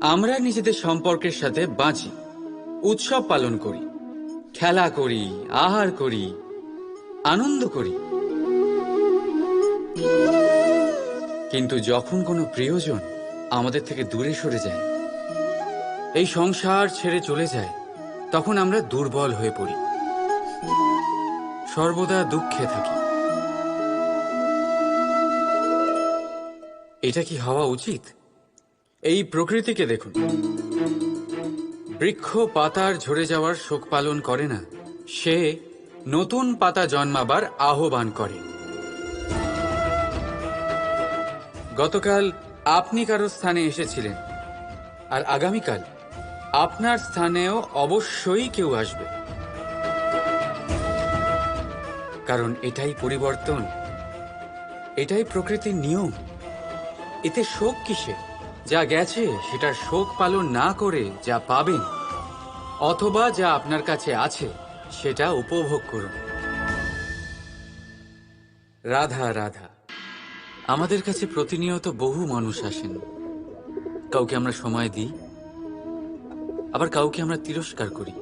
আমরা নিজেদের সম্পর্কের সাথে বাঁচি, উৎসব পালন করি, খেলা করি, আহার করি, আনন্দ করি। কিন্তু যখন কোনো প্রিয়জন আমাদের থেকে দূরে সরে যায়, এই সংসার ছেড়ে চলে যায়, তখন আমরা দুর্বল হয়ে পড়ি, সর্বদা দুঃখে থাকি। এটা কি হওয়া উচিত? এই প্রকৃতিকে দেখুন, বৃক্ষ পাতার ঝরে যাওয়ার শোক পালন করে না, সে নতুন পাতা জন্মাবার আহ্বান করে। গতকাল আপনি কারো স্থানে এসেছিলেন, আর আগামীকাল আপনার স্থানেও অবশ্যই কেউ আসবে। কারণ এটাই পরিবর্তন, এটাই প্রকৃতির নিয়ম। এতে শোক কিসের? যা গেছে সেটার শোক পালন না করে যা পাবেন অথবা যা আপনার কাছে আছে সেটা উপভোগ করুন। রাধা রাধা। আমাদের কাছে প্রতিনিয়ত বহু মানুষ আসেন। কাউকে আমরা সময় দিই, আবার কাউকে আমরা তিরস্কার করি।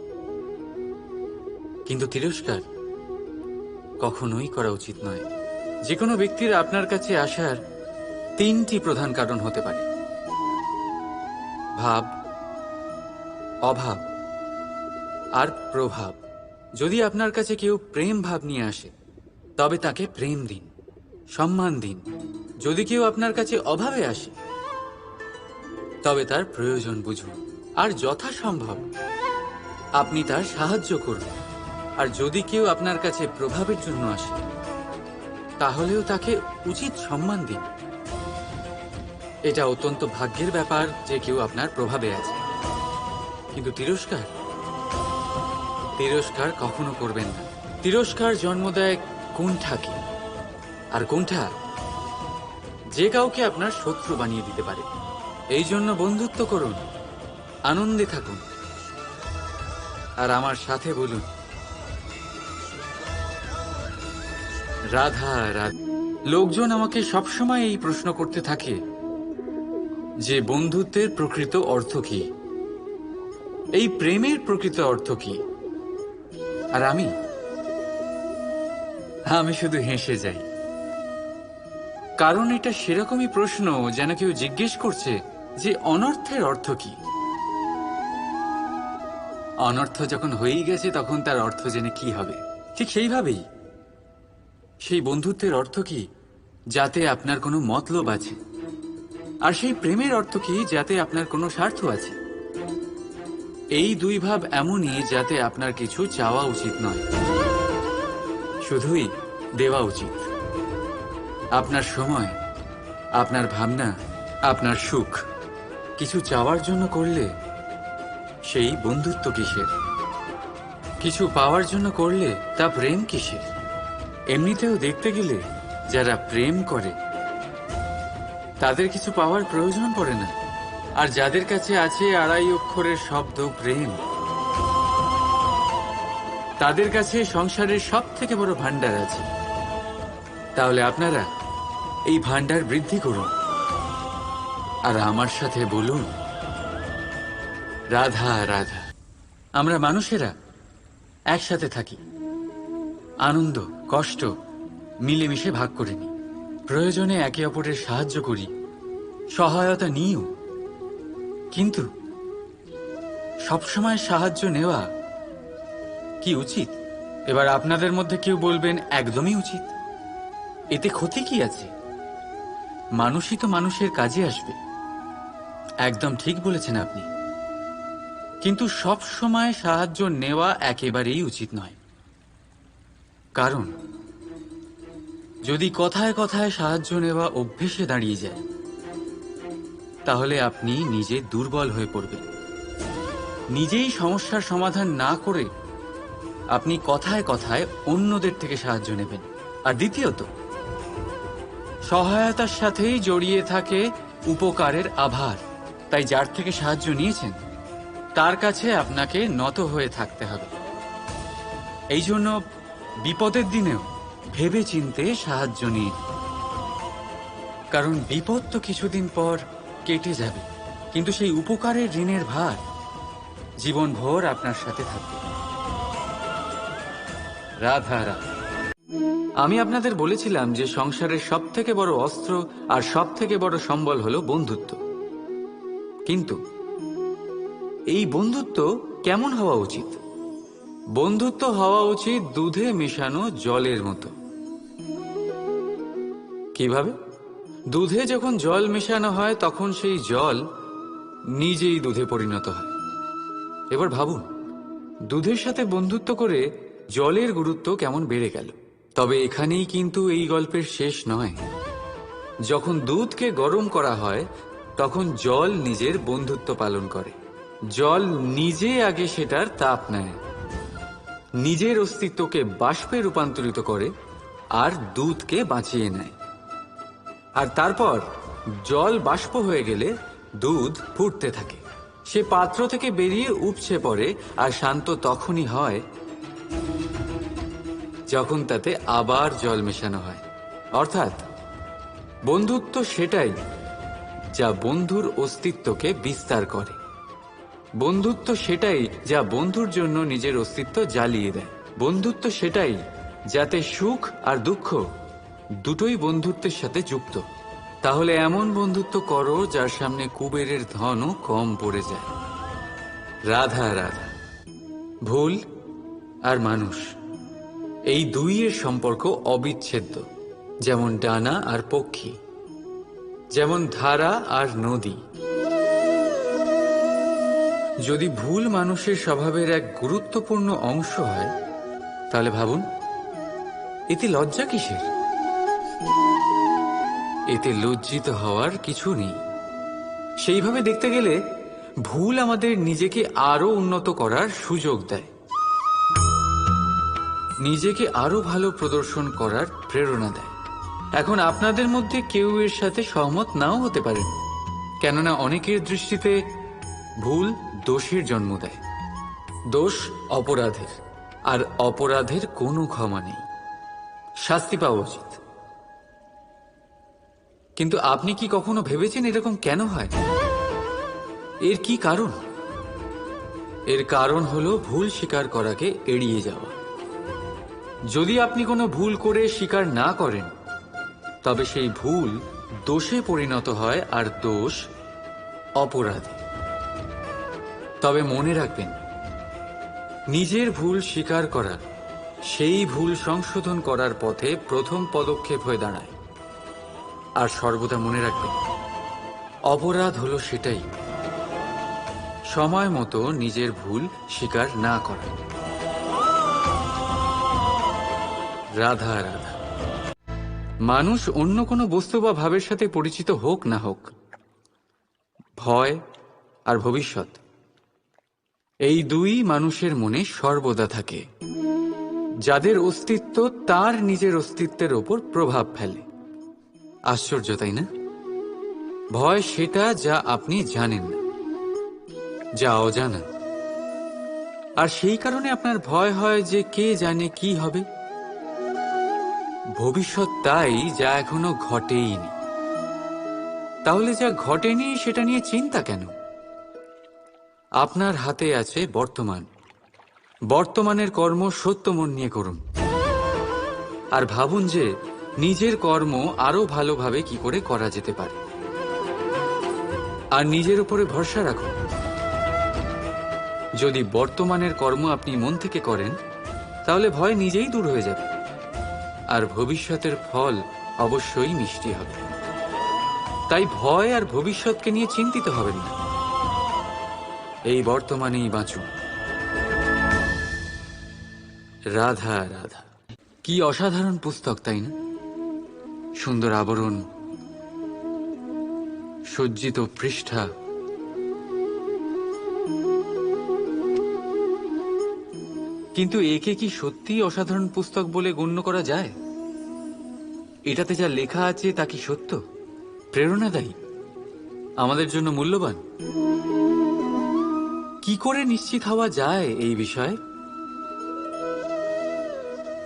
কিন্তু তিরস্কার কখনোই করা উচিত নয়। যে কোনো ব্যক্তির আপনার কাছে আসার তিনটি প্রধান কারণ হতে পারে: ভাব, অভাব আর প্রভাব। যদি আপনার কাছে কেউ প্রেম ভাব নিয়ে আসে, তবে তাকে প্রেম দিন, সম্মান দিন। যদি কেউ আপনার কাছে অভাবে আসে, তবে তার প্রয়োজন বুঝুন, আর যথাসম্ভব আপনি তার সাহায্য করুন। আর যদি কেউ আপনার কাছে প্রভাবের জন্য আসে, তাহলেও তাকে উচিত সম্মান দিন। এটা অত্যন্ত ভাগ্যের ব্যাপার যে কেউ আপনার প্রভাবে আছে। কিন্তু তিরস্কার কখনো করবেন না। তিরস্কার জন্ম দেয় কুণ্ঠাকে, আর কুণ্ঠা যে কাউকে আপনার শত্রু বানিয়ে দিতে পারে। এই জন্য বন্ধুত্ব করুন, আনন্দে থাকুন, আর আমার সাথে বলুন রাধা রাধা। লোকজন আমাকে সবসময় এই প্রশ্ন করতে থাকে যে বন্ধুত্বের প্রকৃত অর্থ কি, এই প্রেমের প্রকৃত অর্থ কি। আর আমি শুধু হেসে যাই, কারণ এটা সেরকমই প্রশ্ন যেন কেউ জিজ্ঞেস করছে যে অনর্থের অর্থ কি। অনর্থ যখন হয়েই গেছে, তখন তার অর্থ জেনে কি হবে। ঠিক সেইভাবেই সেই বন্ধুত্বের অর্থ কি, যাতে আপনার কোনো মতলব আছে। আর সেই প্রেমের অর্থ কি, যাতে আপনার কোনো স্বার্থ আছে। এই দুই ভাব এমনই যাতে আপনার কিছু চাওয়া উচিত নয়, শুধুই দেওয়া উচিত। আপনার সময়, আপনার ভাবনা, আপনার সুখ কিছু চাওয়ার জন্য করলে সেই বন্ধুত্ব কিসের? কিছু পাওয়ার জন্য করলে তা প্রেম কিসের? এমনিতেও দেখতে গেলে যারা প্রেম করে তাদের কিছু পাওয়ার প্রয়োজন পড়ে না। আর যাদের কাছে আছে 2.5 অক্ষরের শব্দ প্রেম, তাদের কাছে সংসারের সব থেকে বড় ভান্ডার আছে। তাহলে আপনারা এই ভান্ডার বৃদ্ধি করুন, আর আমার সাথে বলুন রাধা রাধা। আমরা মানুষেরা একসাথে থাকি, আনন্দ কষ্ট মিলেমিশে ভাগ করে নিই, প্রয়োজনে একে অপরের সাহায্য করি, সহায়তা নিও। কিন্তু সবসময় সাহায্য নেওয়া কি উচিত? এবার আপনাদের মধ্যে কেউ বলবেন একদমই উচিত। এতে ক্ষতি কি আছে? মানুষই তো মানুষের কাজে আসবে। একদম ঠিক বলেছেন আপনি। কিন্তু সব সময় সাহায্য নেওয়া একেবারেই উচিত নয়। কারণ যদি কথায় কথায় সাহায্য নেওয়া অভ্যেসে দাঁড়িয়ে যায়, তাহলে আপনি নিজে দুর্বল হয়ে পড়বেন। নিজেই সমস্যার সমাধান না করে আপনি কথায় কথায় অন্যদের থেকে সাহায্য নেবেন। আর দ্বিতীয়ত, সহায়তার সাথেই জড়িয়ে থাকে উপকারের আভার। তাই যার থেকে সাহায্য নিয়েছেন তার কাছে আপনাকে নত হয়ে থাকতে হবে। এই জন্য বিপদের দিনেও ভেবে চিন্তে সাহায্য নিন, কারণ বিপদ তো কিছুদিন পর কেটে যাবে। কিন্তু সেই উপকারের ঋণের ভার জীবনভর আপনার সাথে থাকবে। রাধা রাধা। আমি আপনাদের বলেছিলাম যে সংসারের সব থেকে বড় অস্ত্র আর সব থেকে বড় সম্বল হলো বন্ধুত্ব। কিন্তু এই বন্ধুত্ব কেমন হওয়া উচিত? বন্ধুত্ব হওয়া উচিত দুধে মেশানো জলের মতো। কিভাবে? দুধে যখন জল মেশানো হয় তখন সেই জল নিজেই দুধে পরিণত হয়। এবার ভাবুন, দুধের সাথে বন্ধুত্ব করে জলের গুরুত্ব কেমন বেড়ে গেল। তবে এখানেই কিন্তু এই গল্পের শেষ নয়। যখন দুধকে গরম করা হয় তখন জল নিজের বন্ধুত্ব পালন করে। জল নিজে আগে সেটার তাপ নেয়, নিজের অস্তিত্বকে বাষ্পে রূপান্তরিত করে আর দুধকে বাঁচিয়ে নেয়। আর তারপর জল বাষ্প হয়ে গেলে দুধ ফুটতে থাকে, সে পাত্র থেকে বেরিয়ে উপচে পড়ে। আর শান্ত তখনই হয় যখন তাতে আবার জল মেশানো হয়। অর্থাৎ বন্ধুত্ব সেটাই যা বন্ধুর অস্তিত্বকে বিস্তার করে। বন্ধুত্ব সেটাই যা বন্ধুর জন্য নিজের অস্তিত্ব জ্বালিয়ে দেয়। বন্ধুত্ব সেটাই যাতে সুখ আর দুঃখ দুটোই বন্ধুত্বের সাথে যুক্ত। তাহলে এমন বন্ধুত্ব করো যার সামনে কুবেরের ধনও কম পড়ে যায়। রাধা রাধা। ভুল আর মানুষ, এই দুইয়ের সম্পর্ক অবিচ্ছেদ্য। যেমন ডানা আর পক্ষী, যেমন ধারা আর নদী। যদি ভুল মানুষের স্বভাবের এক গুরুত্বপূর্ণ অংশ হয়, তাহলে ভাবুন, এতে লজ্জা কিসের? এতে লজ্জিত হওয়ার কিছু নেই। সেইভাবে দেখতে গেলে ভুল আমাদের নিজেকে আরো উন্নত করার সুযোগ দেয়, নিজেকে আরো ভালো প্রদর্শন করার প্রেরণা দেয়। এখন আপনাদের মধ্যে কেউ এর সাথে সহমত নাও হতে পারেন, কেননা অনেকের দৃষ্টিতে ভুল দোষের জন্ম দেয়। দোষ অপরাধের, আর অপরাধের কোনো ক্ষমা নেই, শাস্তি পাওয়া উচিত। কিন্তু আপনি কি কখনো ভেবেছেন এরকম কেন হয়? এর কি কারণ? এর কারণ হলো ভুল স্বীকার করাকে এড়িয়ে যাওয়া। যদি আপনি কোনো ভুল করে স্বীকার না করেন, তবে সেই ভুল দোষে পরিণত হয়, আর দোষ অপরাধে। তবে মনে রাখবেন, নিজের ভুল স্বীকার করা সেই ভুল সংশোধন করার পথে প্রথম পদক্ষেপ হয়ে দাঁড়ায়। আর সর্বদা মনে রাখবেন, অপরাধ হলো সেটাই সময় মতো নিজের ভুল স্বীকার না করা। রাধা রাধা। মানুষ অন্য কোনো বস্তু বা ভাবের সাথে পরিচিত হোক না হোক, ভয় আর ভবিষ্যৎ, এই দুই মানুষের মনে সর্বদা থাকে। যাদের অস্তিত্ব তার নিজের অস্তিত্বের ওপর প্রভাব ফেলে। আশ্চর্য, তাই না? ভয় সেটা যা আপনি জানেন না, যা অজানা। আর সেই কারণে আপনার ভয় হয় যে কে জানে কি হবে। ভবিষ্যৎ তাই যা এখনো ঘটেইনি। তাহলে যা ঘটেনি সেটা নিয়ে চিন্তা কেন? আপনার হাতে আছে বর্তমান। বর্তমানের কর্ম সত্য মন নিয়ে করুন, আর ভাবুন যে নিজের কর্ম আরো ভালোভাবে কি করে করা যেতে পারে। আর নিজের উপরে ভরসা রাখুন। যদি বর্তমানের কর্ম আপনি মন থেকে করেন, তাহলে ভয় নিজেই দূর হয়ে যাবে, আর ভবিষ্যতের ফল অবশ্যই মিষ্টি হবে। তাই ভয় আর ভবিষ্যৎকে নিয়ে চিন্তিত হবেন না, এই বর্তমানেই বাঁচুন। রাধা রাধা। কি অসাধারণ পুস্তক, তাই না? সুন্দর আবরণ, সজ্জিত পৃষ্ঠা, কিন্তু একে কি সত্যিই অসাধারণ পুস্তক বলে গণ্য করা যায়? এটাতে যা লেখা আছে তা কি সত্য, প্রেরণাদায়ী, আমাদের জন্য মূল্যবান? কি করে নিশ্চিত হওয়া যায় এই বিষয়ে?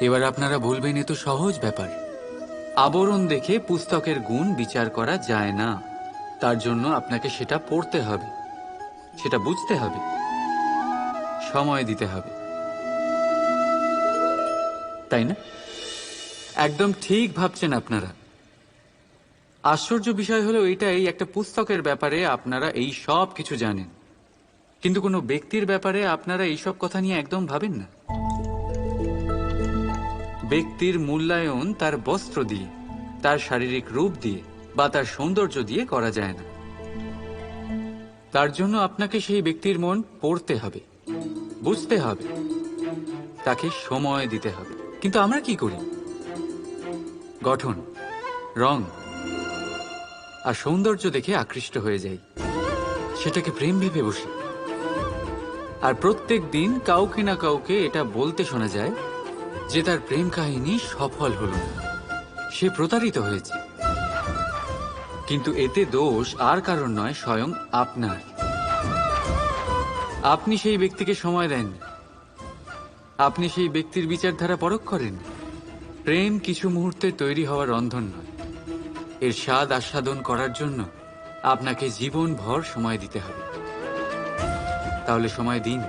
এবার আপনারা বলবেন, এ তো সহজ ব্যাপার। আবরণ দেখে পুস্তকের গুণ বিচার করা যায় না। তার জন্য আপনাকে সেটা পড়তে হবে, সেটা বুঝতে হবে, সময় দিতে হবে, তাই না? একদম ঠিক ভাবছেন আপনারা। আশ্চর্য বিষয় হলো এটাই, একটা পুস্তকের ব্যাপারে আপনারা এই সব কিছু জানেন, কিন্তু কোনো ব্যক্তির ব্যাপারে আপনারা এইসব কথা নিয়ে একদম ভাবেন না। ব্যক্তির মূল্যায়ন তার বস্ত্র দিয়ে, তার শারীরিক রূপ দিয়ে বা তার সৌন্দর্য দিয়ে করা যায় না। তার জন্য আপনাকে সেই ব্যক্তির মন পড়তে হবে, বুঝতে হবে, তাকে সময় দিতে হবে। কিন্তু আমরা কি করি? গঠন, রং আর সৌন্দর্য দেখে আকৃষ্ট হয়ে যাই, সেটাকে প্রেম ভেবে বসি। আর প্রত্যেক দিন কাউকে না কাউকে এটা বলতে শোনা যায় যে তার প্রেম কাহিনী সফল হলো না, সে প্রতারিত হয়েছে। কিন্তু এতে দোষ আর কারণ নয়, স্বয়ং আপনার। আপনি সেই ব্যক্তিকে সময় দেননি, আপনি সেই ব্যক্তির বিচারধারা পরখ করেন। প্রেম কিছু মুহূর্তে তৈরি হওয়া রন্ধন নয়, এর স্বাদ আস্বাদন করার জন্য আপনাকে জীবনভর সময় দিতে হবে। তাহলে সময় দিন,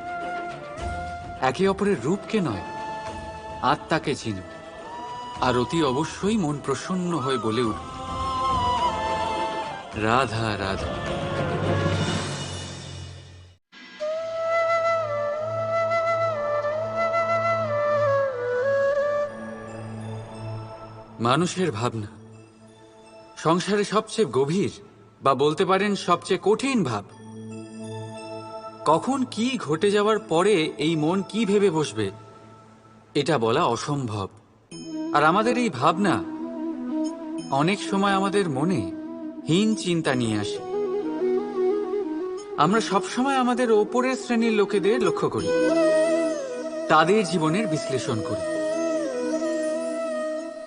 একে অপরের রূপকে নয়, আত্মাকে চিনুন। আর অতি অবশ্যই মন প্রসন্ন হয়ে বলে উঠুন, রাধা রাধা। মানুষের ভাবনা সংসারে সবচেয়ে গভীর, বা বলতে পারেন সবচেয়ে কঠিন ভাব। কখন কি ঘটে যাওয়ার পরে এই মন কি ভেবে বসবে, এটা বলা অসম্ভব। আর আমাদের এই ভাবনা অনেক সময় আমাদের মনে হীন চিন্তা নিয়ে আসে। আমরা সবসময় আমাদের ওপরের শ্রেণীর লোকেদের লক্ষ্য করি, তাদের জীবনের বিশ্লেষণ করি,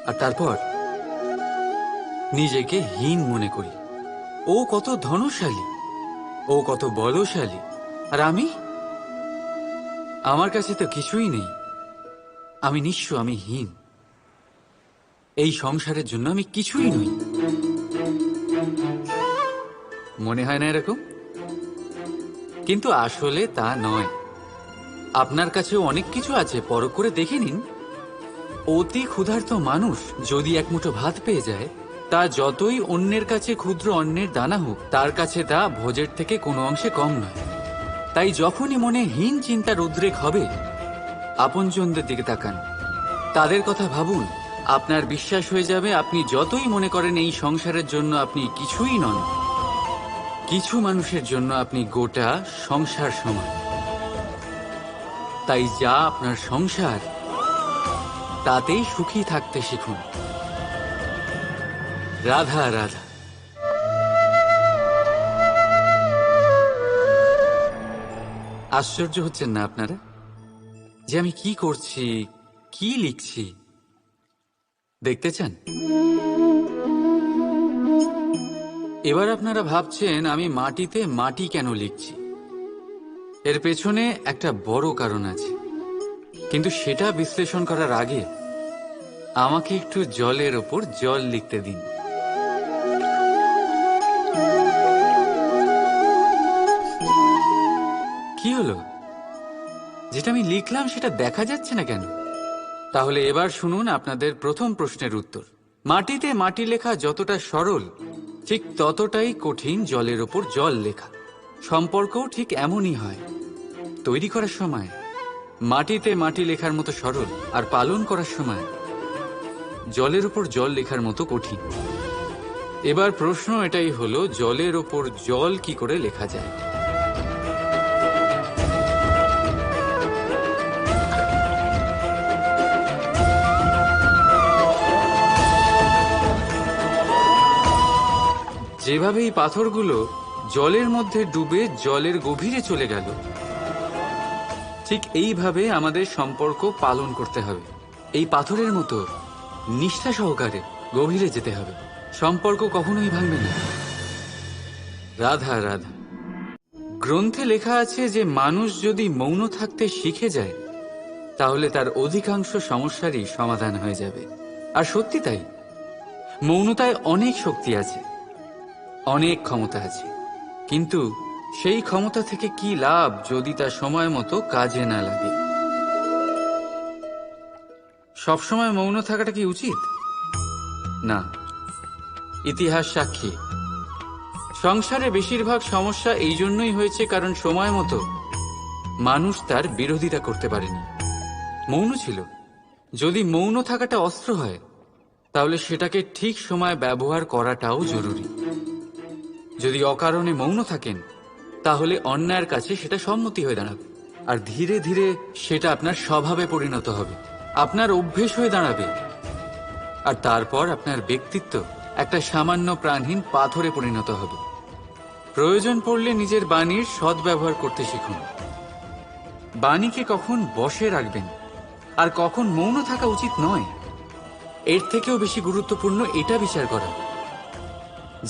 আর তারপর নিজেকে হীন মনে করি। ও কত ধনশালী, ও কত বলশালী, আর আমার কাছে তো কিছুই নেই, আমি নিঃস্ব, আমি হীন, এই সংসারের জন্য আমি কিছুই নই। মনে হয় না এরকম? কিন্তু আসলে তা নয়। আপনার কাছেও অনেক কিছু আছে, পরখ করে দেখে নিন। অতি ক্ষুধার্ত মানুষ যদি এক মুঠো ভাত পেয়ে যায়, তা যতই অন্যের কাছে ক্ষুদ্র অন্নের দানা হোক, তার কাছে তা ভোজের থেকে কোনো অংশে কম নয়। তাই যখনই মনে হীন চিন্তার উদ্রেক হবে, আপনজনদের দিকে তাকান, তাদের কথা ভাবুন। আপনার বিশ্বাস হয়ে যাবে, আপনি যতই মনে করেন এই সংসারের জন্য আপনি কিছুই নন, কিছু মানুষের জন্য আপনি গোটা সংসার সমান। তাই যা আপনার সংসার, তাতেই সুখী থাকতে শিখুন। রাধা রাধা। আশ্চর্য হচ্ছেন না আপনারা যে আমি কি করছি, কি লিখছি? দেখতে চান? এবার আপনারা ভাবছেন আমি মাটিতে মাটি কেন লিখছি। এর পেছনে একটা বড় কারণ আছে, কিন্তু সেটা বিশ্লেষণ করার আগে আমাকে একটু জলের ওপর জল লিখতে দিন। কি হলো? যেটা আমি লিখলাম সেটা দেখা যাচ্ছে না কেন? তাহলে এবার শুনুন আপনাদের প্রথম প্রশ্নের উত্তর। মাটিতে মাটি লেখা যতটা সরল, ঠিক ততটাই কঠিন জলের ওপর জল লেখা। সম্পর্কও ঠিক এমনই হয়। তৈরি করার সময় মাটিতে মাটি লেখার মতো সরল, আর পালন করার সময় জলের ওপর জল লেখার মতো কঠিন। এবার প্রশ্ন এটাই হলো, জলের ওপর জল কি করে লেখা যায়? যেভাবে এই পাথরগুলো জলের মধ্যে ডুবে জলের গভীরে চলে গেল, ঠিক এইভাবে আমাদের সম্পর্ক পালন করতে হবে। এই পাথরের মতো নিষ্ঠা সহকারে গভীরে যেতে হবে। সম্পর্ক কখনোই ভাঙবে না। রাধা রাধা। গ্রন্থে লেখা আছে যে মানুষ যদি মৌন থাকতে শিখে যায়, তাহলে তার অধিকাংশ সমস্যারই সমাধান হয়ে যাবে। আর সত্যি তাই, মৌনতায় অনেক শক্তি আছে, অনেক ক্ষমতা আছে, কিন্তু সেই ক্ষমতা থেকে কি লাভ যদি তা সময় মতো কাজে না লাগে? সবসময় মৌন থাকাটা কি উচিত? না। ইতিহাস সাক্ষী, সংসারে বেশিরভাগ সমস্যা এই জন্যই হয়েছে কারণ সময় মতো মানুষ তার বিরোধিতা করতে পারেনি, মৌন ছিল। যদি মৌন থাকাটা অস্ত্র হয়, তাহলে সেটাকে ঠিক সময় ব্যবহার করাটাও জরুরি। যদি অকারণে মৌন থাকেন, তাহলে অন্যায়ের কাছে সেটা সম্মতি হয়ে দাঁড়াবে, আর ধীরে ধীরে সেটা আপনার স্বভাবে পরিণত হবে, আপনার অভ্যেস হয়ে দাঁড়াবে, আর তারপর আপনার ব্যক্তিত্ব একটা সামান্য প্রাণহীন পাথরে পরিণত হবে। প্রয়োজন পড়লে নিজের বাণীর সদ্ব্যবহার করতে শিখুন। বাণীকে কখন বশে রাখবেন আর কখন মৌন থাকা উচিত নয়, এর থেকেও বেশি গুরুত্বপূর্ণ এটা বিচার করা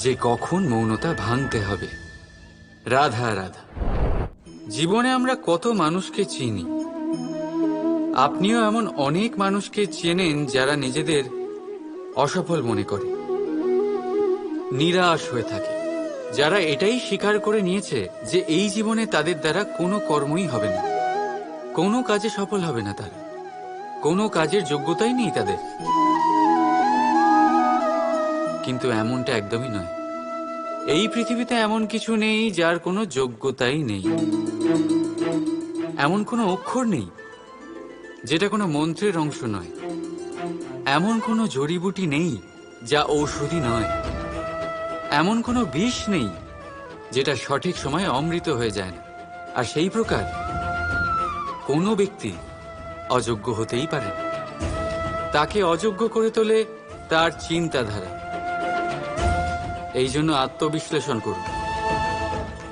যে কখন মৌনতা ভাঙতে হবে। রাধা রাধা। জীবনে আমরা কত মানুষকে চিনি, আপনিও এমন অনেক মানুষকে চেনেন যারা নিজেদের অসফল মনে করে, নিরাশ হয়ে থাকে, যারা এটাই স্বীকার করে নিয়েছে যে এই জীবনে তাদের দ্বারা কোনো কর্মই হবে না, কোনো কাজে সফল হবে না, তারা কোনো কাজের যোগ্যতাই নেই তাদের। কিন্তু এমনটা একদমই নয়। এই পৃথিবীতে এমন কিছু নেই যার কোনো যোগ্যতাই নেই, এমন কোনো অক্ষর নেই যেটা কোনো মন্ত্রের অংশ নয়, এমন কোনো জড়িবুটি নেই যা ঔষধি নয়, এমন কোনো বিষ নেই যেটা সঠিক সময়ে অমৃত হয়ে যায় না। আর সেই প্রকার কোনো ব্যক্তি অযোগ্য হতেই পারে না। তাকে অযোগ্য করে তোলে তার চিন্তাধারা। এই জন্য আত্মবিশ্লেষণ করুন,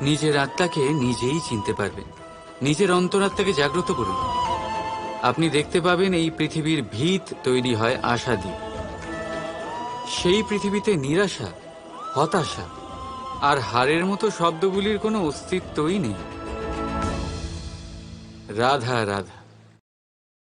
নিজের আত্মাকে নিজেই চিনতে পারবেন, নিজের অন্তরাত্মাকে জাগ্রত করুন। আপনি দেখতে পাবেন এই পৃথিবীর ভিত তৈরি হয় আশা দিয়ে। সেই পৃথিবীতে নিরাশা, হতাশা আর হারের মতো শব্দগুলির কোনো অস্তিত্বই নেই। রাধা রাধা।